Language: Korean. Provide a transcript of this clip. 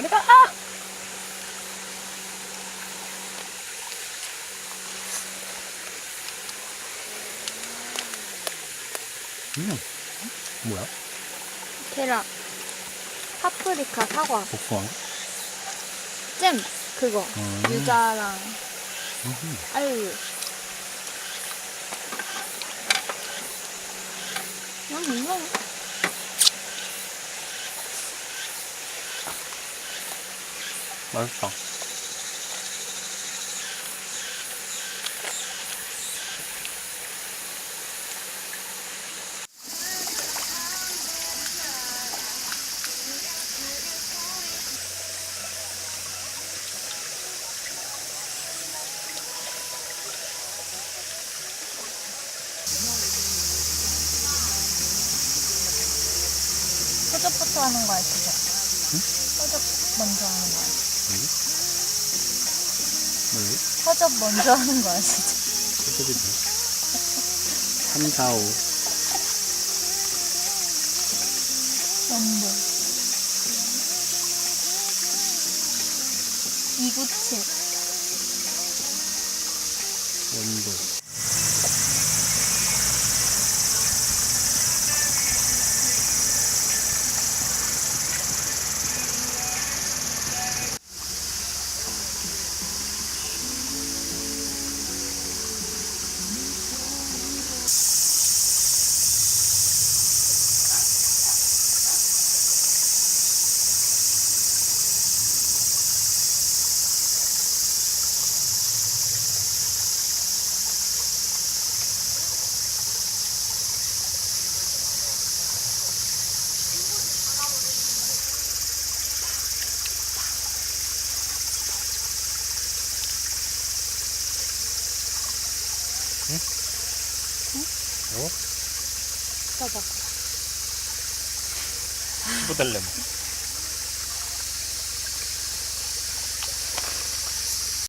우리가 아! 뭐야? 계란, 파프리카, 사과, 복숭아? 잼 그거 유자랑 알류. 이거 맛있다. 허접부터 하는 거 아시죠? 허접 먼저 하는 거 아시죠? 뭐지? 허접 먼저 하는 거 아시죠? 어차피 3, 4, 5. 원본 297 원도. 어? 써봐. 씹어달래 뭐.